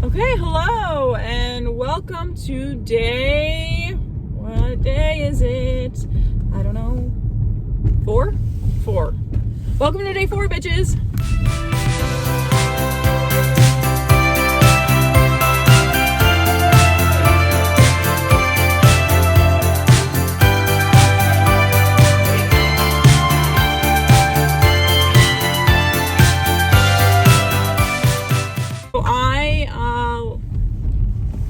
Okay, hello and welcome to what day is it? I don't know. 4? Welcome to day 4, bitches.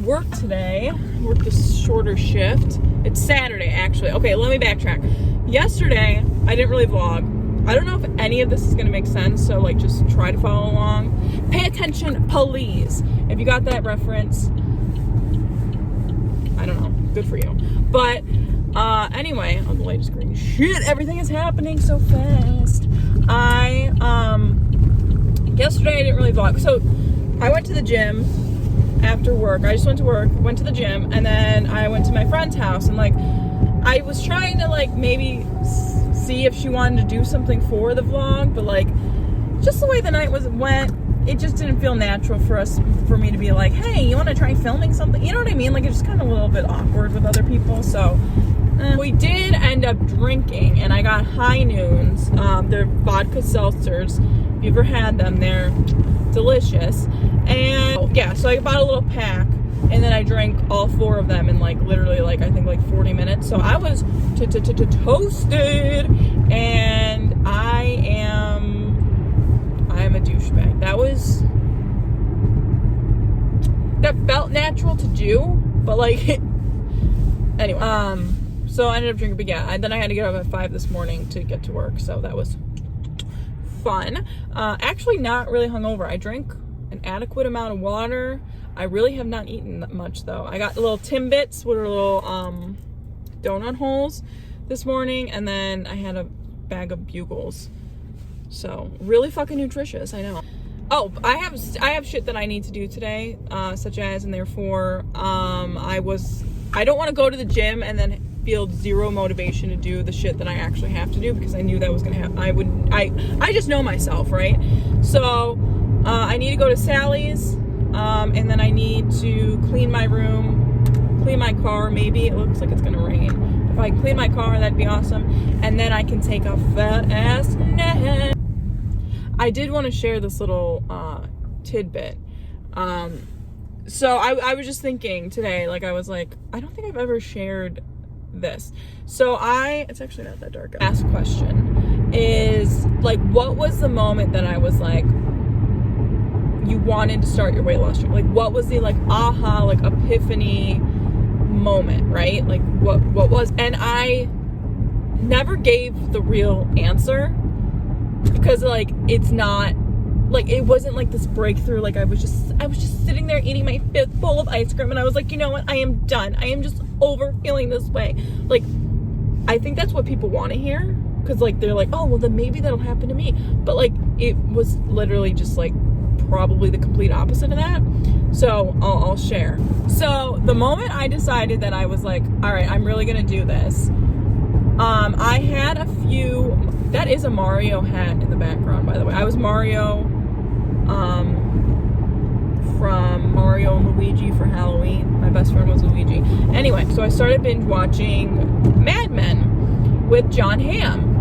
Worked today, worked a shorter shift. It's Saturday, actually. Okay, let me backtrack. Yesterday, I didn't really vlog. I don't know if any of this is gonna make sense, so like just try to follow along. Pay attention, please. If you got that reference, I don't know, good for you. But anyway, oh, the light is green. Shit, everything is happening so fast. Yesterday I didn't really vlog. So I went to the gym after work. I just went to work, went to the gym, and then I went to my friend's house, and like I was trying to like maybe see if she wanted to do something for the vlog, but like just the way the night went, it just didn't feel natural for me to be like, hey, you want to try filming something? You know what I mean? Like it's just kind of a little bit awkward with other people. So we did end up drinking, and I got High Noons. They're vodka seltzers. If you've ever had them, they're delicious. And yeah, so I bought a little pack, and then I drank all 4 of them in like literally like I think like 40 minutes. So I was toasted, and I am a douchebag. That felt natural to do, but like anyway. So I ended up drinking, but yeah, then I had to get up at 5 this morning to get to work, so that was fun. Actually not really hungover. I drank an adequate amount of water. I really have not eaten that much though. I got little Timbits with little donut holes this morning, and then I had a bag of Bugles. So really fucking nutritious, I know. Oh, I have shit that I need to do today, such as, and therefore I don't want to go to the gym and then feel zero motivation to do the shit that I actually have to do, because I knew that was gonna happen. I just know myself, right? So I need to go to Sally's, and then I need to clean my room, clean my car. Maybe it looks like it's gonna rain. If I clean my car, that'd be awesome. And then I can take a fat ass nap. I did want to share this little tidbit. So I was just thinking today, like I was like, I don't think I've ever shared this. So it's actually not that dark. Ask question is like, what was the moment that I was like, you wanted to start your weight loss journey? Like what was the like aha, like epiphany moment, right? Like what was, and I never gave the real answer, because like it's not like, it wasn't like this breakthrough. Like I was just sitting there eating my 5th bowl of ice cream, and I was like, you know what, I am done. I am just over feeling this way. Like I think that's what people want to hear, because like they're like, oh well, then maybe that'll happen to me. But like it was literally just like probably the complete opposite of that. So I'll share. So the moment I decided that I was like, all right, I'm really gonna do this, I had a few. That is a Mario hat in the background, by the way. I was Mario from Mario and Luigi for Halloween. My best friend was Luigi. Anyway, so I started binge watching Mad Men with John Hamm.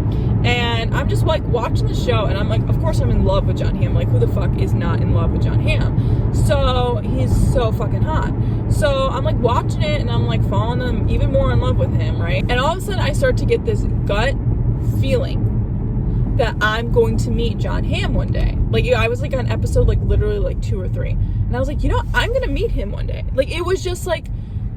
And I'm just like watching the show, and I'm like, of course I'm in love with John Hamm. Like, who the fuck is not in love with John Hamm? So he's so fucking hot. So I'm like watching it, and I'm like falling even more in love with him, right? And all of a sudden I start to get this gut feeling that I'm going to meet John Hamm one day. Like I was like on episode like literally like 2 or 3, and I was like, you know, I'm gonna meet him one day. Like it was just like,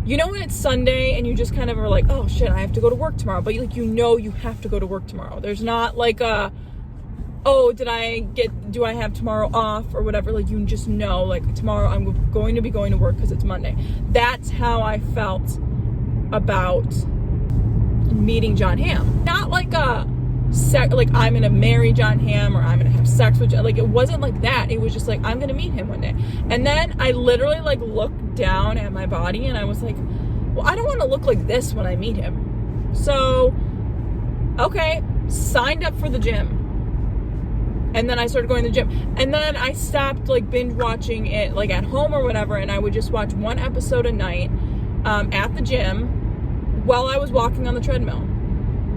you know, when it's Sunday and you just kind of are like, oh shit, I have to go to work tomorrow, but like, you know, you have to go to work tomorrow. There's not like oh, do I have tomorrow off or whatever. Like you just know, like tomorrow I'm going to be going to work because it's Monday. That's how I felt about meeting John Hamm. Not like like I'm gonna marry John Hamm or I'm gonna have sex with John. Like it wasn't like that. It was just like, I'm gonna meet him one day. And then I literally like looked down at my body, and I was like, well, I don't want to look like this when I meet him. So okay, signed up for the gym. And then I started going to the gym. And then I stopped like binge watching it like at home or whatever. And I would just watch one episode a night at the gym while I was walking on the treadmill.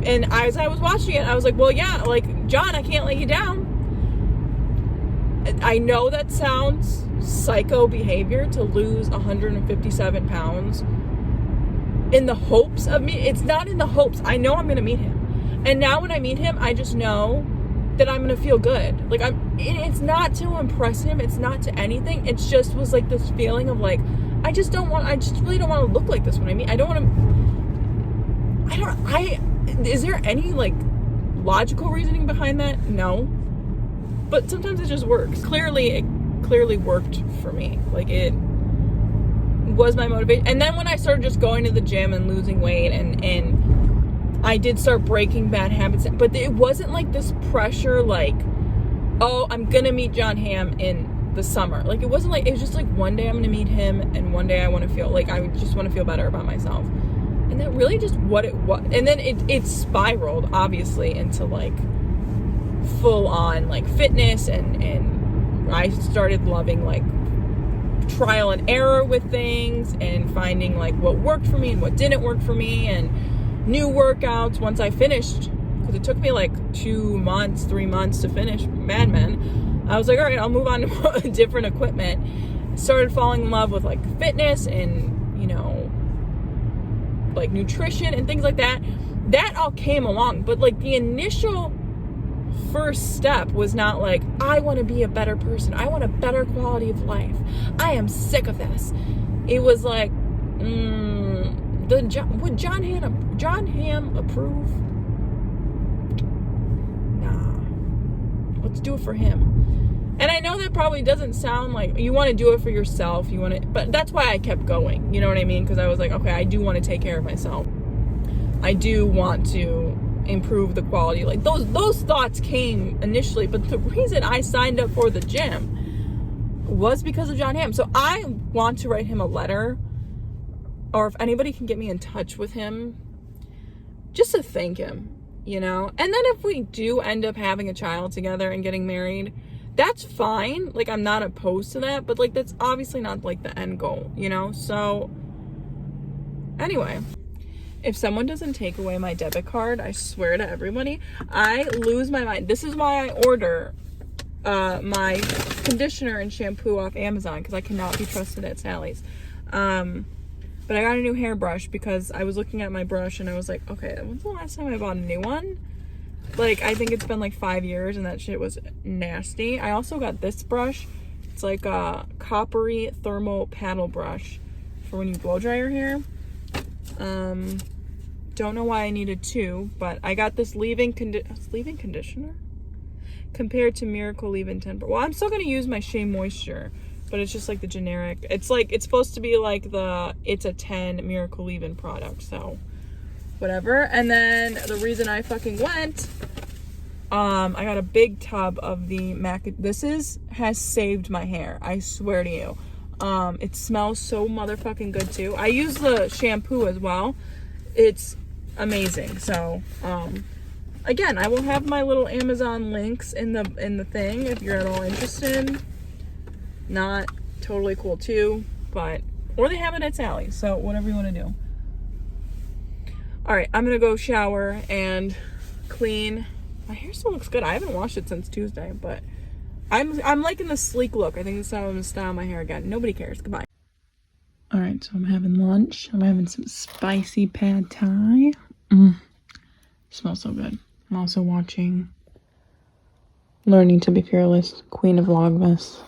And as I was watching it, I was like, well, yeah, like, John, I can't let you down. I know that sounds psycho behavior to lose 157 pounds in the hopes of me. It's not in the hopes. I know I'm going to meet him. And now when I meet him, I just know that I'm going to feel good. Like, it's not to impress him. It's not to anything. It just was like this feeling of like, I just really don't want to look like this when I meet. Is there any like logical reasoning behind that? No. But sometimes it just works. It clearly worked for me. Like, it was my motivation. And then when I started just going to the gym and losing weight and I did start breaking bad habits, but it wasn't like this pressure like, oh, I'm gonna meet John Hamm in the summer. Like, it wasn't like, it was just like one day I'm gonna meet him and one day I want to feel like I just want to feel better about myself. And that really just what it was. And then it spiraled obviously into like full on like fitness and I started loving like trial and error with things and finding like what worked for me and what didn't work for me and new workouts once I finished, because it took me like 3 months to finish Mad Men. I was like, all right, I'll move on to different equipment. Started falling in love with like fitness and, you know, like nutrition and things like that. That all came along, but like the initial first step was not like, I want to be a better person. I want a better quality of life. I am sick of this. It was like, would John Hamm approve? Nah. Let's do it for him. And I know that probably doesn't sound like you want to do it for yourself. But that's why I kept going. You know what I mean? Because I was like, okay, I do want to take care of myself. I do want to improve the quality. Like those thoughts came initially, but the reason I signed up for the gym was because of John Hamm. So I want to write him a letter, or if anybody can get me in touch with him, just to thank him, you know? And then if we do end up having a child together and getting married, that's fine. Like, I'm not opposed to that, but like, that's obviously not like the end goal, you know? So anyway, if someone doesn't take away my debit card, I swear to everybody, I lose my mind. This is why I order my conditioner and shampoo off Amazon, because I cannot be trusted at Sally's. But I got a new hairbrush because I was looking at my brush and I was like, okay, when's the last time I bought a new one? Like, I think it's been like 5 years and that shit was nasty. I also got this brush. It's like a coppery thermal paddle brush for when you blow dry your hair. Don't know why I needed two, but I got this leave-in conditioner compared to Miracle Leave-In 10%. Well, I'm still going to use my Shea Moisture, but it's just like the generic. It's like, it's supposed to be like it's a 10 Miracle Leave-In product, so whatever. And then the reason I fucking went, I got a big tub of the has saved my hair. I swear to you. It smells so motherfucking good too. I use the shampoo as well. It's amazing. So, again, I will have my little Amazon links in the thing if you're at all interested. Not totally cool too, or they have it at Sally's. So whatever you want to do. All right, I'm gonna go shower and clean. My hair still looks good. I haven't washed it since Tuesday, but I'm liking the sleek look. I think this is how I'm gonna style my hair again. Nobody cares. Goodbye. All right, so I'm having lunch. I'm having some spicy pad thai. Smells so good. I'm also watching Learning to Be Fearless, Queen of Vlogmas.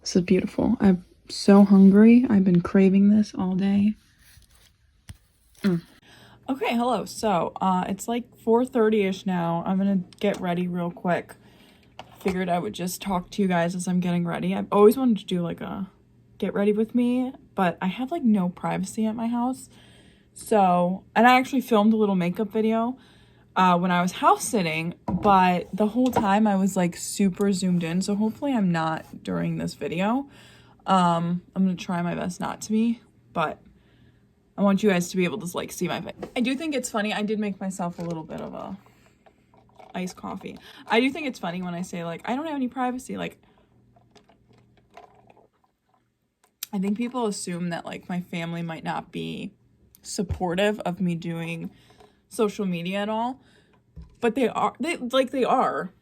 This is beautiful. I'm so hungry. I've been craving this all day. Okay, hello. So, it's like 4:30ish now. I'm gonna get ready real quick. Figured I would just talk to you guys as I'm getting ready. I've always wanted to do like a get ready with me, but I have like no privacy at my house. So, and I actually filmed a little makeup video when I was house sitting, but the whole time I was like super zoomed in. So hopefully I'm not during this video. I'm gonna try my best not to be, but I want you guys to be able to like see my face. I do think it's funny. I did make myself a little bit of a iced coffee. I do think it's funny when I say, like, I don't have any privacy. Like, I think people assume that, like, my family might not be supportive of me doing social media at all. But they are. They are.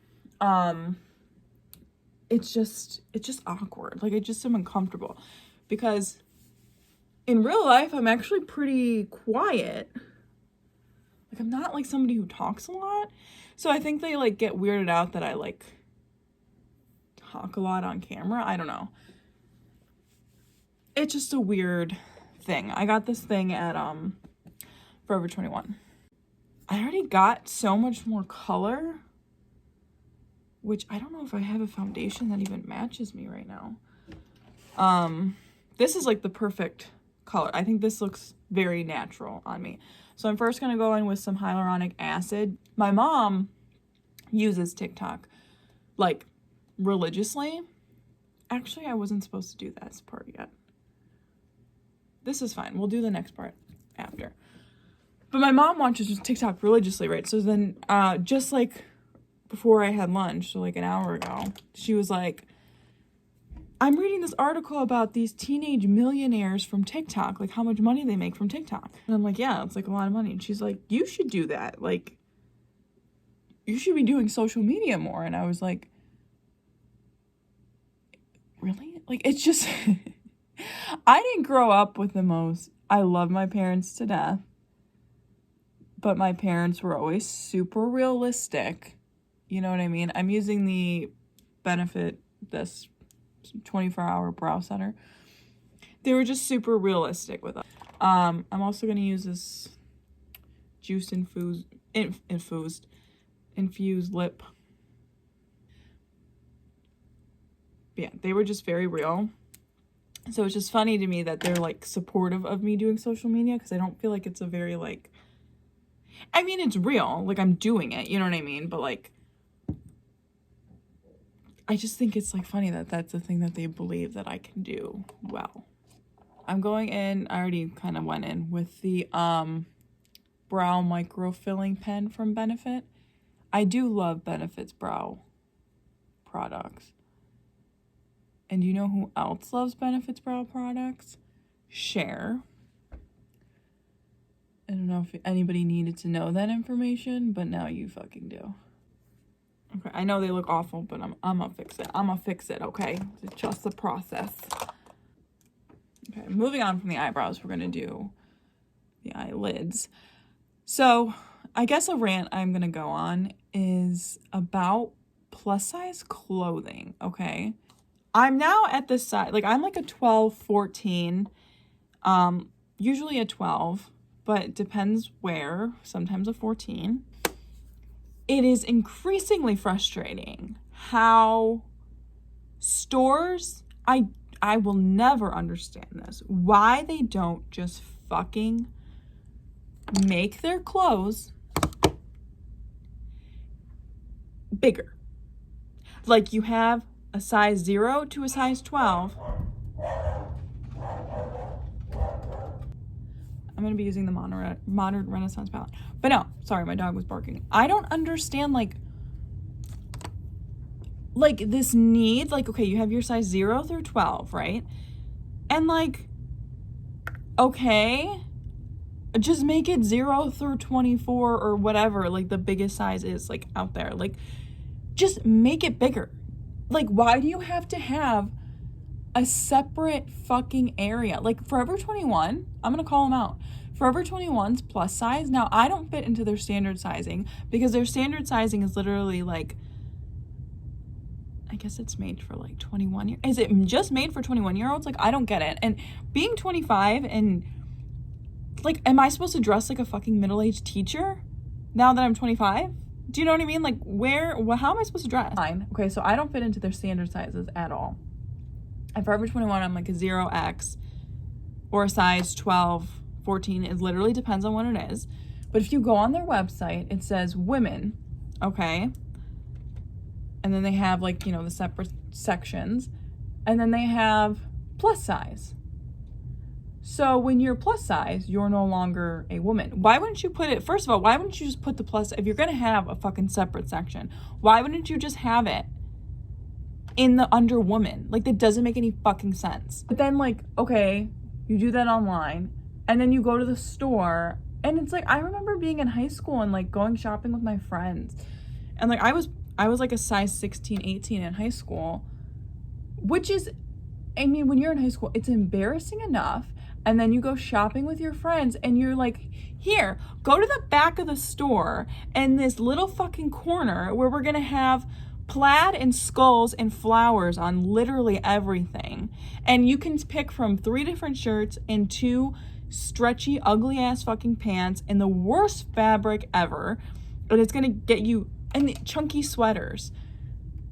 It's just awkward. Like, I just am uncomfortable. Because in real life, I'm actually pretty quiet. Like, I'm not, like, somebody who talks a lot. So I think they, like, get weirded out that I, like, talk a lot on camera. I don't know. It's just a weird thing. I got this thing at Forever 21. I already got so much more color, which I don't know if I have a foundation that even matches me right now. This is, like, the perfect color. I think this looks very natural on me. So I'm first going to go in with some hyaluronic acid. My mom uses TikTok, like, religiously. Actually, I wasn't supposed to do that part yet. This is fine. We'll do the next part after. But my mom watches TikTok religiously, right? So then, just, like, before I had lunch, so, like, an hour ago, she was like, I'm reading this article about these teenage millionaires from TikTok, like, how much money they make from TikTok. And I'm like, yeah, it's, like, a lot of money. And she's like, you should do that. Like, you should be doing social media more. And I was like, really? Like, it's just, I didn't grow up with the most, I love my parents to death, but my parents were always super realistic. You know what I mean? I'm using the Benefit, this 24-hour brow center. They were just super realistic with us. I'm also going to use this juice infused lip. Yeah, they were just very real. So it's just funny to me that they're, like, supportive of me doing social media, because I don't feel like it's a very, like, I mean, it's real. Like, I'm doing it, you know what I mean? But, like, I just think it's, like, funny that that's the thing that they believe that I can do well. I'm going in, I already kind of went in with the brow micro filling pen from Benefit. I do love Benefit's brow products. And you know who else loves Benefit's brow products? Cher. I don't know if anybody needed to know that information, but now you fucking do. Okay, I know they look awful, but I'm gonna fix it. I'm gonna fix it, okay? It's just the process. Okay, moving on from the eyebrows, we're gonna do the eyelids. So, I guess a rant I'm gonna go on is about plus size clothing, okay? I'm now at this size, like, I'm like a 12, 14, usually a 12, but it depends where, sometimes a 14. It is increasingly frustrating how stores, I will never understand this, why they don't just fucking make their clothes bigger. Like, you have a size 0 to a size 12. I'm going to be using the Modern Renaissance palette. But no, sorry, my dog was barking. I don't understand, like this need, like, okay, you have your size 0 through 12, right? And, like, okay, just make it 0 through 24 or whatever, like, the biggest size is, like, out there. Like, just make it bigger. Like, why do you have to have a separate fucking area? Like, Forever 21, I'm gonna call them out. Forever 21's plus size. Now, I don't fit into their standard sizing, because their standard sizing is literally, like, I guess it's made for, like, 21 years. Is it just made for 21-year-olds? Like, I don't get it. And being 25 and, like, am I supposed to dress like a fucking middle-aged teacher now that I'm 25? Do you know what I mean? Like, how am I supposed to dress? Fine. Okay, so I don't fit into their standard sizes at all. At Forever 21, I'm like a 0X or a size 12, 14. It literally depends on what it is. But if you go on their website, it says women, okay? And then they have, like, you know, the separate sections. And then they have plus size. So when you're plus size, you're no longer a woman. Why wouldn't you put it, first of all, why wouldn't you just put the plus, if you're going to have a fucking separate section, why wouldn't you just have it in the under woman? Like, that doesn't make any fucking sense. But then, like, okay, you do that online, and then you go to the store, and it's like, I remember being in high school and like going shopping with my friends, and like I was like a size 16, 18 in high school, which is, I mean, when you're in high school, it's embarrassing enough. And then you go shopping with your friends and you're like, here, go to the back of the store in this little fucking corner where we're gonna have plaid and skulls and flowers on literally everything. And you can pick from 3 different shirts and 2 stretchy, ugly ass fucking pants in the worst fabric ever. And it's gonna get you, and the chunky sweaters.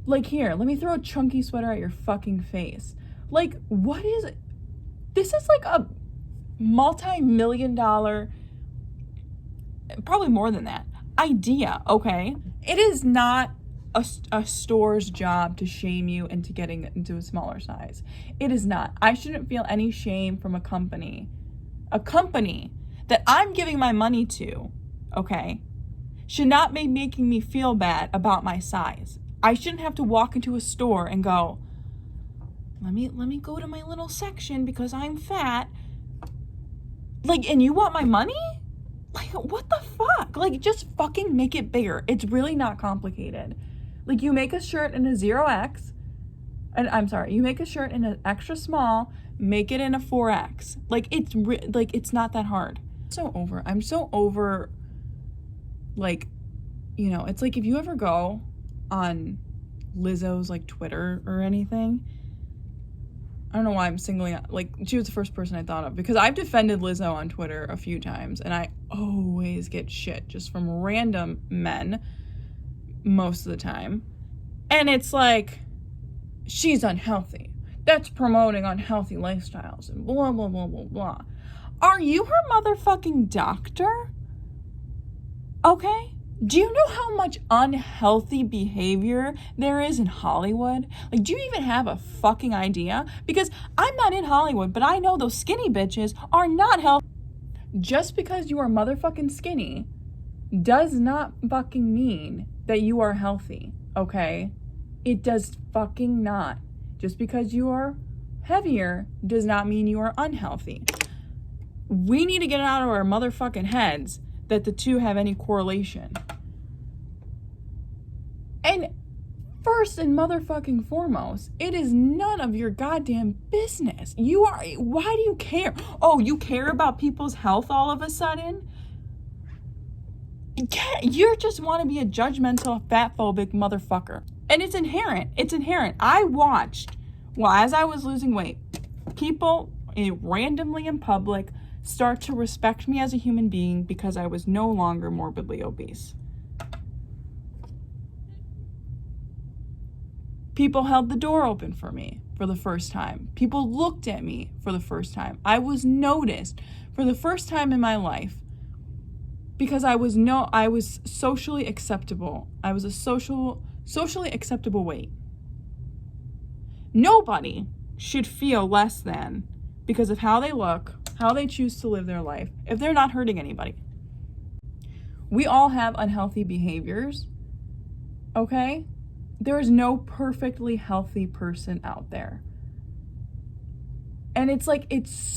Like, here, let me throw a chunky sweater at your fucking face. Like, what is it? This is like a multi-million-dollar, probably more than that, idea, okay? It is not a store's job to shame you into getting into a smaller size. It is not. I shouldn't feel any shame from a company that I'm giving my money to, okay, should not be making me feel bad about my size. I shouldn't have to walk into a store and go, let me go to my little section because I'm fat. Like, and you want my money? Like, what the fuck? Like, just fucking make it bigger. It's really not complicated. Like, you make a shirt in a 0X, and I'm sorry, you make a shirt in an extra small, make it in a 4X. Like, it's not that hard. I'm so over, like, you know, it's like if you ever go on Lizzo's, like, Twitter or anything, I don't know why I'm singling out, like, she was the first person I thought of, because I've defended Lizzo on Twitter a few times, and I always get shit just from random men most of the time. And it's like, she's unhealthy. That's promoting unhealthy lifestyles and blah, blah, blah, blah, blah. Are you her motherfucking doctor? Okay? Do you know how much unhealthy behavior there is in Hollywood? Like, do you even have a fucking idea? Because I'm not in Hollywood, but I know those skinny bitches are not healthy. Just because you are motherfucking skinny does not fucking mean that you are healthy, okay? It does fucking not. Just because you are heavier does not mean you are unhealthy. We need to get it out of our motherfucking heads that the two have any correlation. And first and motherfucking foremost, it is none of your goddamn business. Why do you care? Oh, you care about people's health all of a sudden? You just want to be a judgmental, fatphobic motherfucker. And it's inherent. I watched, as I was losing weight, people randomly in public start to respect me as a human being because I was no longer morbidly obese. People held the door open for me for the first time. People looked at me for the first time. I was noticed for the first time in my life because I was socially acceptable. I was a socially acceptable weight. Nobody should feel less than because of how they look, how they choose to live their life, if they're not hurting anybody. We all have unhealthy behaviors, okay? There is no perfectly healthy person out there. And it's like this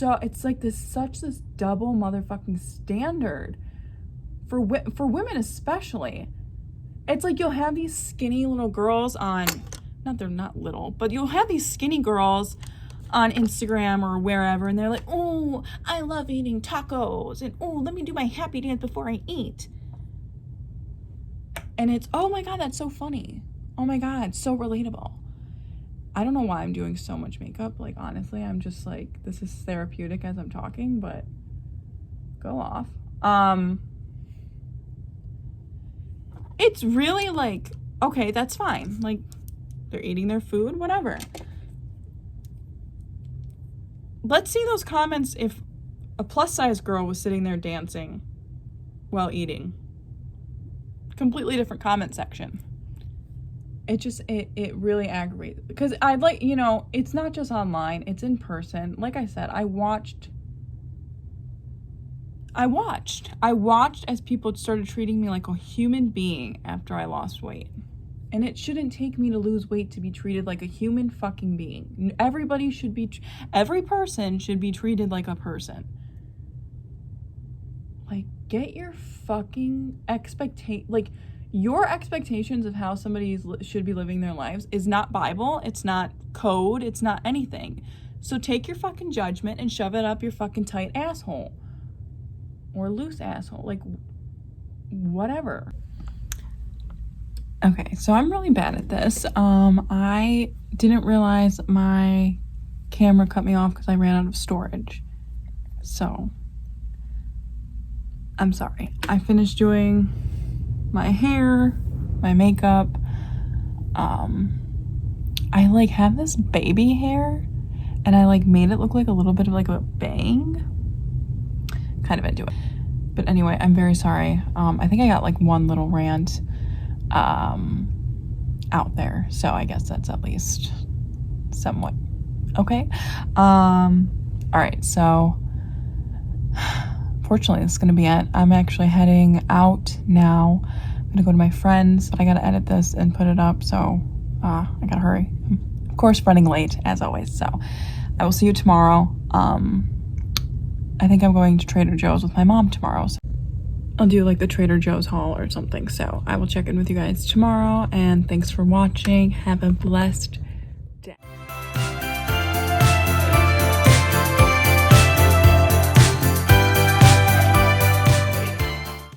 double motherfucking standard for women especially. It's like you'll have these skinny little girls on, they're not little, but you'll have these skinny girls on Instagram or wherever, and they're like, oh, I love eating tacos, and oh, let me do my happy dance before I eat. And it's, oh my God, that's so funny. Oh my God, so relatable. I don't know why I'm doing so much makeup. Like, honestly, I'm just like, this is therapeutic as I'm talking, but go off. It's really like, okay, that's fine. Like, they're eating their food, whatever. Let's see those comments if a plus size girl was sitting there dancing while eating. Completely different comment section. It really aggravates, because I'd like, it's not just online, it's in person. Like I said, I watched I watched as people started treating me like a human being after I lost weight. And it shouldn't take me to lose weight to be treated like a human fucking being. Every person should be treated like a person. Like, get your fucking your expectations of how somebody should be living their lives is not Bible, it's not code, it's not anything. So take your fucking judgment and shove it up your fucking tight asshole. Or loose asshole, like, whatever. Okay, so I'm really bad at this. I didn't realize my camera cut me off because I ran out of storage. So, I'm sorry. I finished doing my hair, my makeup. I like have this baby hair and I like made it look like a little bit of like a bang. Kind of into it. But anyway, I'm very sorry. I think I got like one little rant out there, so I guess that's at least somewhat okay. All right, so fortunately this is gonna be it. I'm actually heading out now. I'm gonna go to my friends, but I gotta edit this and put it up, so I gotta hurry. I'm, of course, running late as always, so I will see you tomorrow. I think I'm going to Trader Joe's with my mom tomorrow, so I'll do like the Trader Joe's haul or something. So I will check in with you guys tomorrow, and thanks for watching. Have a blessed day.